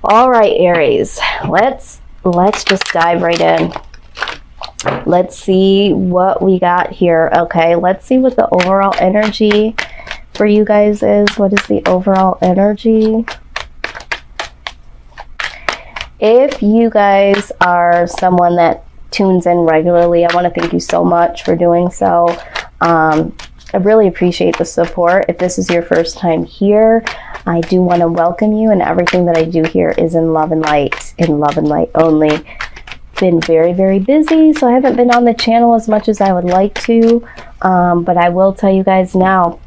All right, Aries, let's just dive right in. Let's see what we got here. Okay, let's see what the overall energy for you guys is. What is the overall energy? If you guys are someone that tunes in regularly, I want to thank you so much for doing so. I really appreciate the support. If this is your first time here, I do want to welcome you, and everything that I do here is in love and light only. Been very, very busy, so I haven't been on the channel as much as I would like to, but I will tell you guys now,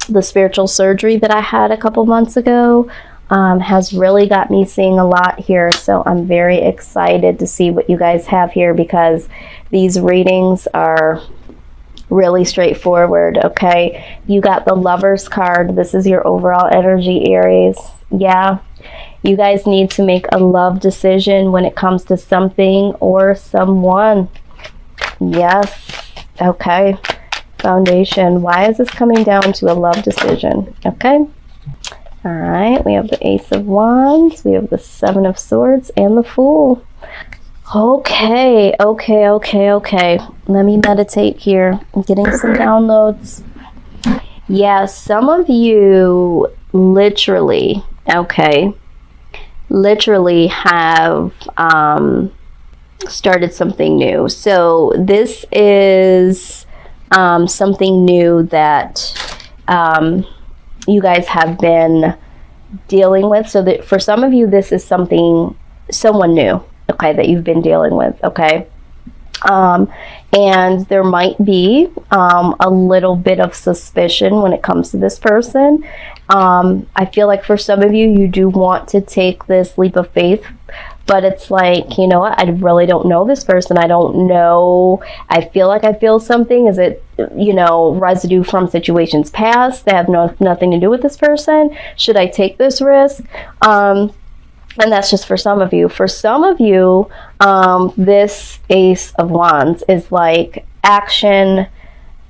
the spiritual surgery that I had a couple months ago has really got me seeing a lot here, so I'm very excited to see what you guys have here, because these readings are really straightforward. Okay, you got the Lovers card. This is your overall energy, Aries. Yeah, you guys need to make a love decision when it comes to something or someone. Yes. Okay, Foundation. Why is this coming down to a love decision? Okay. All right, we have the Ace of Wands, we have the Seven of Swords, and the Fool. Okay. Let me meditate here. I'm getting some downloads. Yeah, some of you literally have started something new. So this is something new that you guys have been dealing with. So that for some of you, this is someone new, okay, that you've been dealing with, okay? And there might be a little bit of suspicion when it comes to this person. I feel like for some of you, you do want to take this leap of faith, but it's like, you know what, I really don't know this person. I don't know. I feel like I feel something. Is it, you know, residue from situations past that have nothing to do with this person? Should I take this risk? And that's just for some of you. For some of you, this Ace of Wands is like action.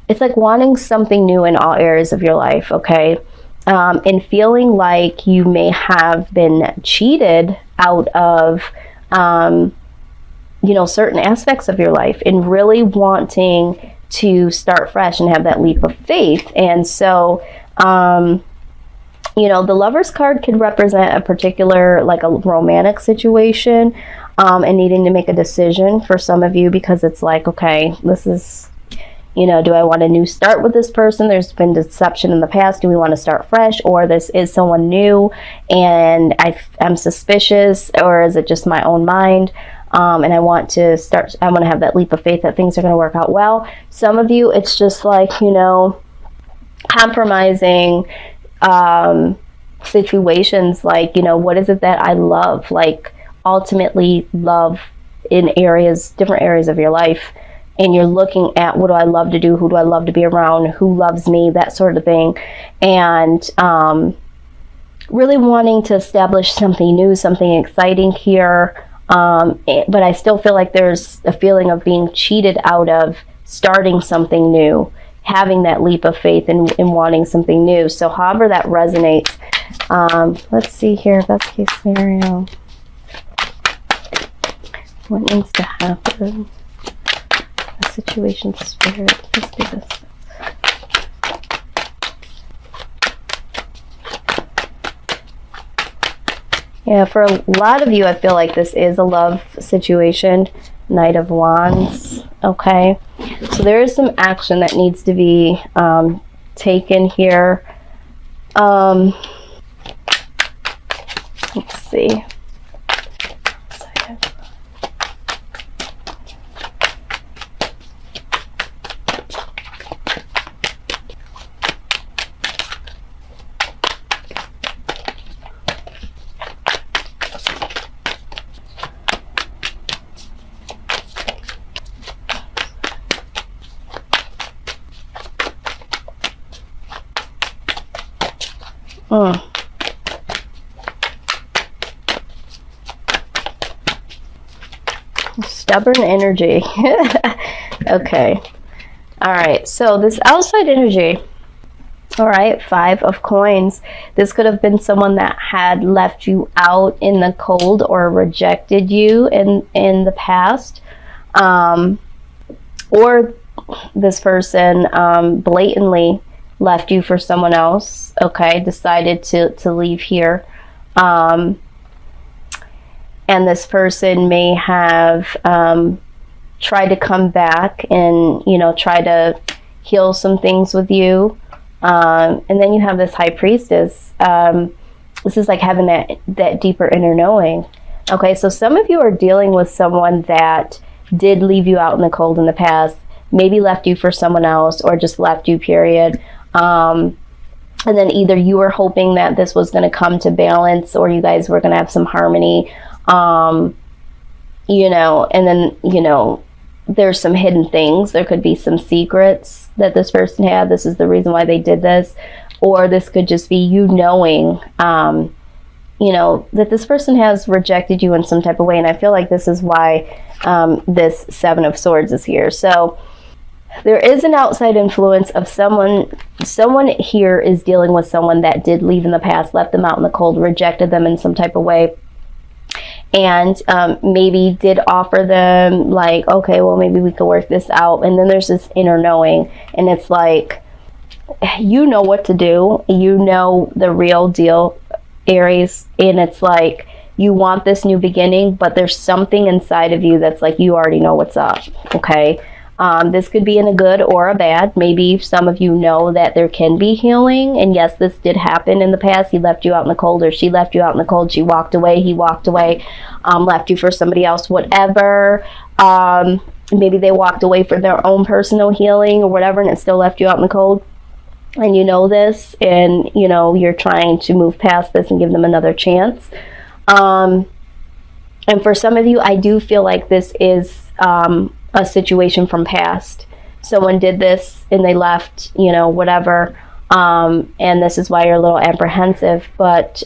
It's like wanting something new in all areas of your life, okay? And feeling like you may have been cheated out of, you know, certain aspects of your life, and really wanting to start fresh and have that leap of faith. And so, you know, the Lovers card could represent a particular, like a romantic situation, and needing to make a decision for some of you, because it's like, okay, this is, you know, do I want a new start with this person? There's been deception in the past. Do we want to start fresh? Or this is someone new and I'm suspicious, or is it just my own mind? And I want to have that leap of faith that things are going to work out well. Some of you, it's just like, you know, compromising situations, like, you know, what is it that I love, like ultimately love in different areas of your life, and you're looking at, what do I love to do, who do I love to be around, who loves me, that sort of thing, and really wanting to establish something new, something exciting here, but I still feel like there's a feeling of being cheated out of starting something new, having that leap of faith and wanting something new. So however that resonates, let's see here, best case scenario. What needs to happen? A situation spirit. Let's do this. Yeah, for a lot of you, I feel like this is a love situation. Knight of Wands. Okay. So there is some action that needs to be taken here. Let's see. Stubborn energy. Okay. All right. So this outside energy, All right, 5 of coins. This could have been someone that had left you out in the cold or rejected you in the past. Or this person blatantly left you for someone else, okay, decided to leave here. And this person may have tried to come back and, you know, try to heal some things with you. And then you have this High Priestess. This is like having that deeper inner knowing. Okay, so some of you are dealing with someone that did leave you out in the cold in the past, maybe left you for someone else, or just left you, period. And then either you were hoping that this was going to come to balance, or you guys were going to have some harmony, you know, and then, you know, there's some hidden things. There could be some secrets that this person had. This is the reason why they did this. Or this could just be you knowing, you know, that this person has rejected you in some type of way. And I feel like this is why this 7 of Swords is here. So there is an outside influence of someone here is dealing with someone that did leave in the past, left them out in the cold, rejected them in some type of way. And maybe did offer them like, okay, well, maybe we could work this out. And then there's this inner knowing, and it's like, you know what to do. You know the real deal, Aries. And it's like, you want this new beginning, but there's something inside of you that's like, you already know what's up, okay? This could be in a good or a bad. Maybe some of you know that there can be healing. And yes, this did happen in the past. He left you out in the cold, or she left you out in the cold. She walked away. He walked away, left you for somebody else, whatever. Maybe they walked away for their own personal healing or whatever, and it still left you out in the cold. And you know this, and you know you're trying to move past this and give them another chance. And for some of you, I do feel like this is a situation from past. Someone did this and they left, you know, whatever. And this is why you're a little apprehensive. But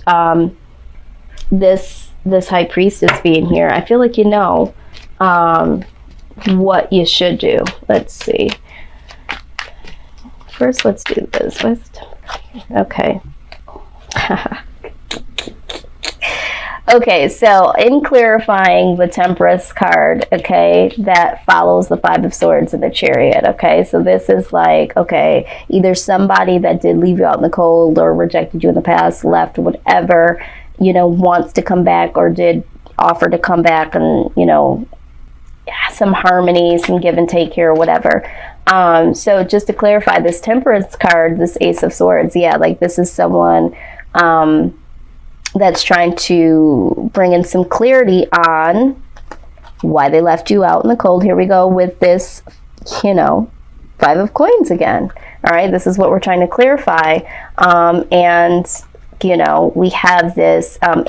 this High Priestess being here, I feel like you know what you should do. Let's see. First, let's do this. Okay. Okay, so in clarifying the Temperance card, okay, that follows the 5 of Swords and the Chariot, okay? So this is like, okay, either somebody that did leave you out in the cold or rejected you in the past, left, whatever, you know, wants to come back or did offer to come back, and, you know, some harmony, some give and take here or whatever. So just to clarify, this Temperance card, this Ace of Swords, yeah, like this is someone that's trying to bring in some clarity on why they left you out in the cold. Here we go with this, you know, 5 of Coins again. All right, this is what we're trying to clarify. And, you know, we have this 5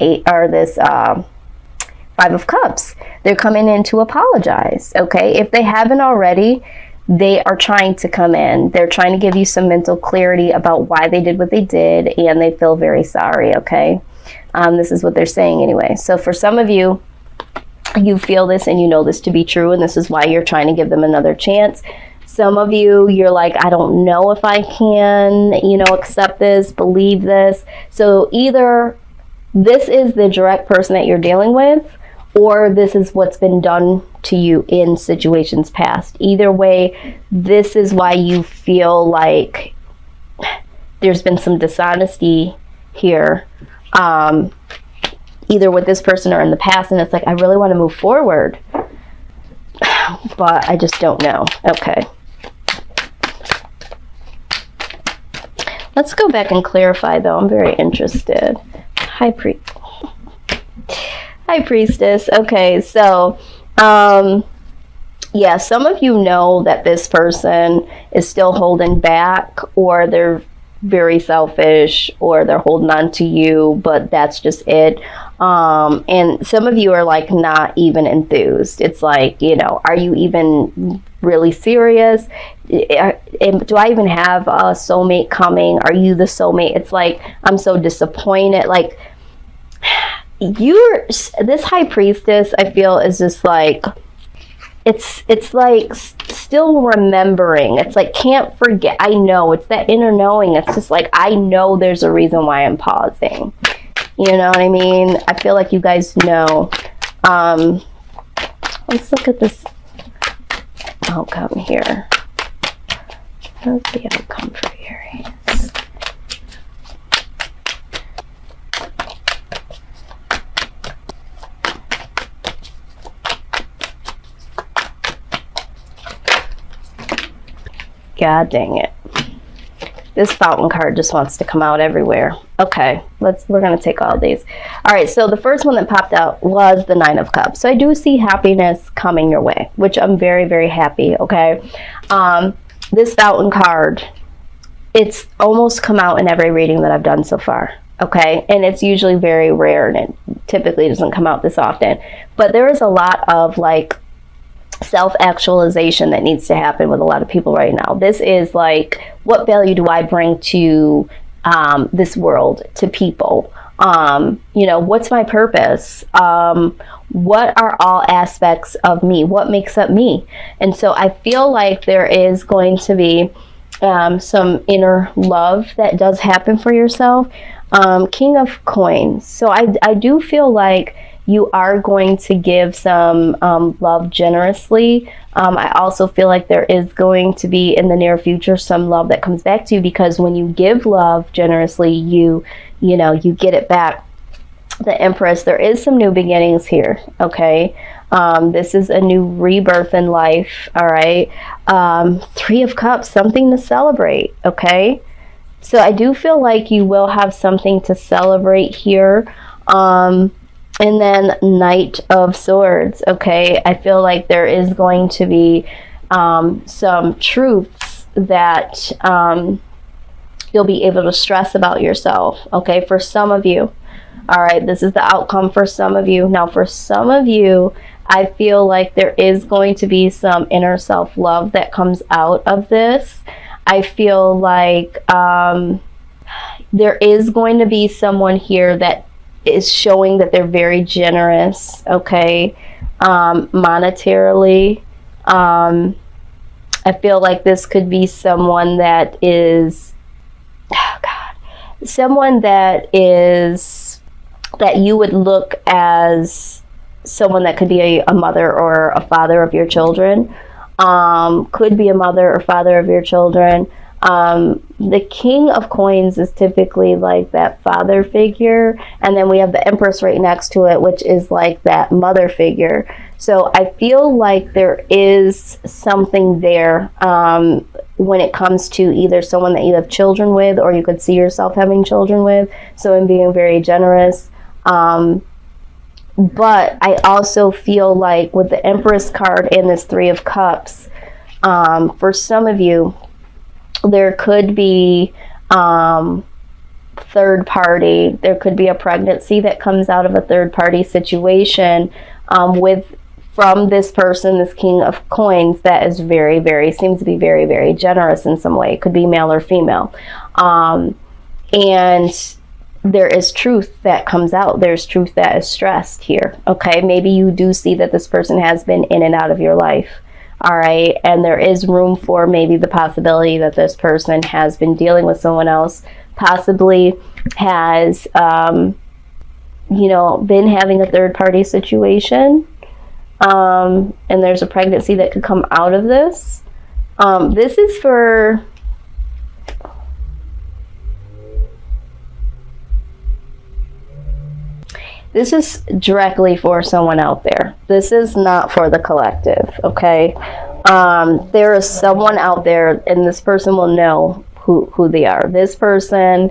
of Cups. They're coming in to apologize, okay? If they haven't already, they are trying to come in. They're trying to give you some mental clarity about why they did what they did, and they feel very sorry, okay? This is what they're saying anyway. So for some of you, you feel this and you know this to be true, and this is why you're trying to give them another chance. Some of you, you're like, I don't know if I can, you know, accept this, believe this. So either this is the direct person that you're dealing with, or this is what's been done to you in situations past. Either way, this is why you feel like there's been some dishonesty here, either with this person or in the past, and it's like, I really want to move forward, but I just don't know. Okay. Let's go back and clarify, though. I'm very interested. High Priestess. Okay, so yeah, some of you know that this person is still holding back, or they're very selfish, or they're holding on to you, but that's just it. And some of you are like not even enthused. It's like, you know, are you even really serious? Do I even have a soulmate coming? Are you the soulmate? It's like, I'm so disappointed. Like, this High Priestess, I feel, is just like, it's like still remembering. It's like, can't forget. I know, it's that inner knowing. It's just like, I know there's a reason why I'm pausing. You know what I mean? I feel like you guys know. Let's look at this outcome here. What's the outcome for Aries? God dang it. This fountain card just wants to come out everywhere. Okay, we're going to take all these. All right, so the first one that popped out was the Nine of Cups. So I do see happiness coming your way, which I'm very, very happy, okay? This fountain card, it's almost come out in every reading that I've done so far, okay? And it's usually very rare, and it typically doesn't come out this often. But there is a lot of, like, self-actualization that needs to happen with a lot of people right now. This is like, what value do I bring to this world, to people? You know, what's my purpose? What are all aspects of me? What makes up me? And so I feel like there is going to be some inner love that does happen for yourself. King of Coins. So I do feel like you are going to give some love generously. I also feel like there is going to be in the near future some love that comes back to you, because when you give love generously, you know, you get it back. The Empress, there is some new beginnings here, okay? This is a new rebirth in life, all right? Three of Cups, something to celebrate, okay? So I do feel like you will have something to celebrate here. And then Knight of Swords, okay? I feel like there is going to be some truths that you'll be able to stress about yourself, okay? For some of you, all right? This is the outcome for some of you. Now, for some of you, I feel like there is going to be some inner self-love that comes out of this. I feel like there is going to be someone here that is showing that they're very generous, okay, monetarily. I feel like this could be someone that is, oh God, someone that you would look as someone that could be a mother or a father of your children, could be a mother or father of your children. The King of Coins is typically like that father figure, and then we have the Empress right next to it, which is like that mother figure. So I feel like there is something there when it comes to either someone that you have children with, or you could see yourself having children with, so in being very generous. But I also feel like with the Empress card and this Three of Cups, for some of you, there could be third party. There could be a pregnancy that comes out of a third party situation from this person, this King of Coins, that is very, very, seems to be very, very generous in some way. It could be male or female. And there is truth that comes out. There's truth that is stressed here. Okay, maybe you do see that this person has been in and out of your life. All right, and there is room for maybe the possibility that this person has been dealing with someone else, possibly has, you know, been having a third-party situation, and there's a pregnancy that could come out of this. This is for... This is directly for someone out there. This is not for the collective, okay? There is someone out there, and this person will know who they are. This person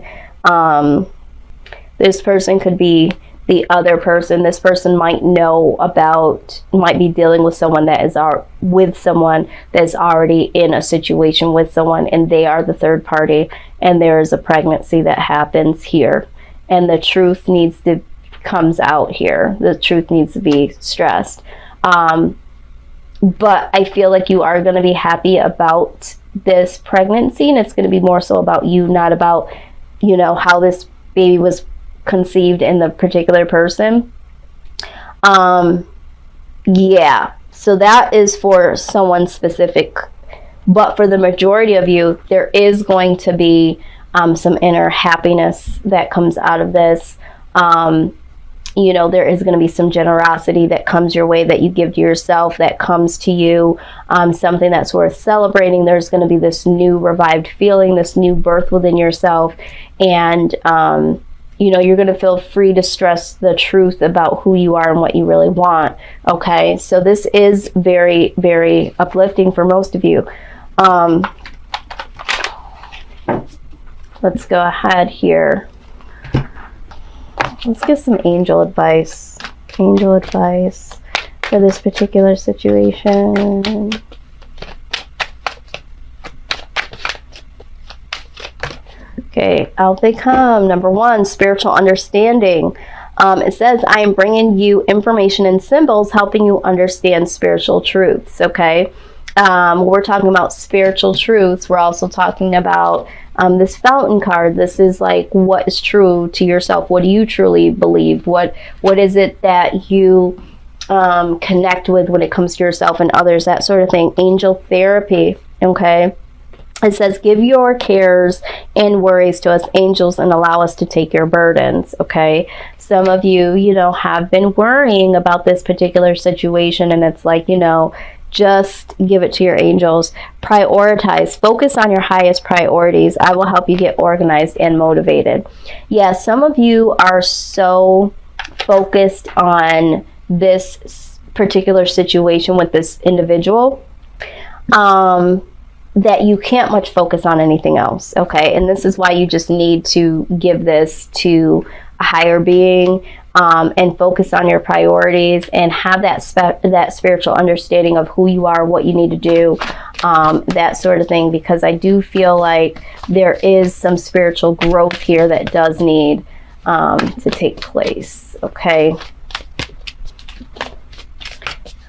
could be the other person. This person might know about, might be dealing with someone that is with someone that's already in a situation with someone, and they are the third party, and there is a pregnancy that happens here, and the truth needs to comes out here. The truth needs to be stressed. But I feel like you are going to be happy about this pregnancy, and it's going to be more so about you, not about, you know, how this baby was conceived in the particular person. Yeah. So that is for someone specific. But for the majority of you, there is going to be some inner happiness that comes out of this. You know, there is going to be some generosity that comes your way, that you give to yourself, that comes to you, something that's worth celebrating. There's going to be this new revived feeling, this new birth within yourself. And, you know, you're going to feel free to stress the truth about who you are and what you really want. Okay, so this is very, very uplifting for most of you. Let's go ahead here. Let's get some angel advice. Angel advice for this particular situation. Okay, out they come. Number one, spiritual understanding. It says, I am bringing you information and symbols, helping you understand spiritual truths. Okay, we're talking about spiritual truths. We're also talking about this fountain card. This is like, what is true to yourself? What do you truly believe? What is it that you connect with when it comes to yourself and others, that sort of thing. Angel therapy. Okay, it says, give your cares and worries to us angels and allow us to take your burdens. Okay, some of you, you know, have been worrying about this particular situation, and it's like, you know, just give it to your angels. Prioritize. Focus on your highest priorities. I will help you get organized and motivated. Yeah, some of you are so focused on this particular situation with this individual that you can't much focus on anything else. Okay, and this is why you just need to give this to a higher being. And focus on your priorities and have that spiritual understanding of who you are, what you need to do, that sort of thing, because I do feel like there is some spiritual growth here that does need to take place. Okay.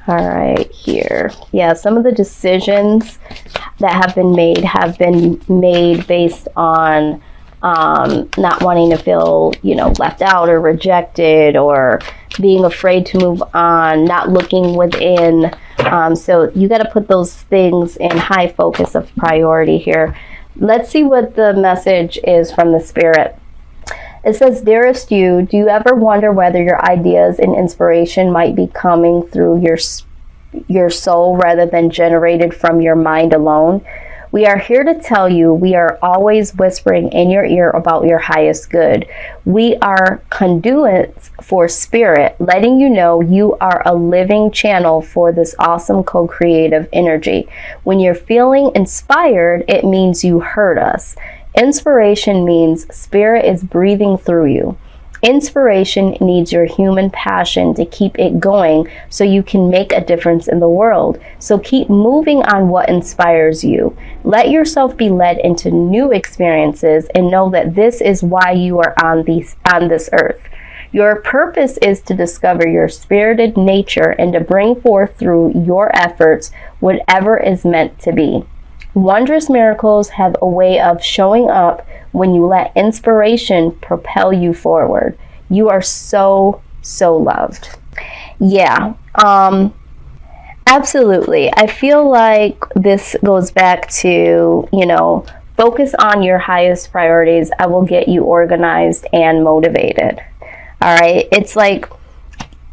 All right, here. Yeah, some of the decisions that have been made based on not wanting to feel, you know, left out or rejected, or being afraid to move on, not looking within. So you got to put those things in high focus of priority here. Let's see what the message is from the spirit. It says, dearest you, do you ever wonder whether your ideas and inspiration might be coming through your soul rather than generated from your mind alone? We are here to tell you we are always whispering in your ear about your highest good. We are conduits for spirit, letting you know you are a living channel for this awesome co-creative energy. When you're feeling inspired, it means you heard us. Inspiration means spirit is breathing through you. Inspiration needs your human passion to keep it going so you can make a difference in the world. So keep moving on what inspires you. Let yourself be led into new experiences and know that this is why you are on this earth. Your purpose is to discover your spirited nature and to bring forth through your efforts whatever is meant to be. Wondrous miracles have a way of showing up when you let inspiration propel you forward. You are so, so loved. Yeah, absolutely. I feel like this goes back to, you know, focus on your highest priorities. I will get you organized and motivated. All right. It's like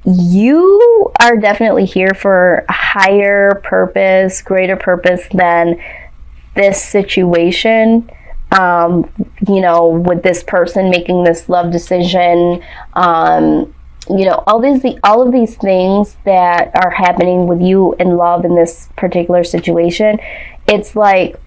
you are definitely here for a higher purpose, greater purpose than this situation. You know, with this person making this love decision, you know, all of these things that are happening with you in love in this particular situation, it's like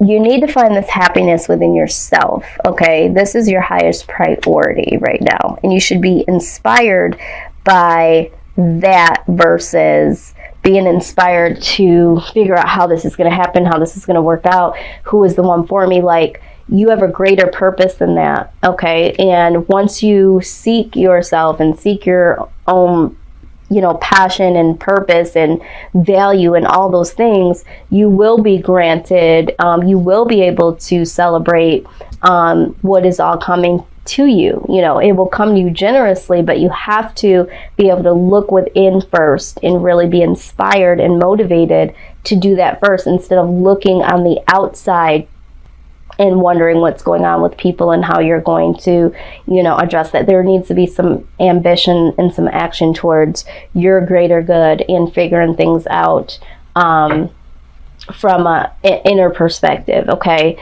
you need to find this happiness within yourself. Okay, this is your highest priority right now, and you should be inspired by that versus being inspired to figure out how this is going to happen, how this is going to work out, who is the one for me. Like, you have a greater purpose than that. Okay, and once you seek yourself and seek your own, you know, passion and purpose and value and all those things, you will be granted, you will be able to celebrate what is all coming to you. You know, it will come to you generously, but you have to be able to look within first and really be inspired and motivated to do that first, instead of looking on the outside and wondering what's going on with people and how you're going to, you know, address that. There needs to be some ambition and some action towards your greater good and figuring things out from an inner perspective, okay?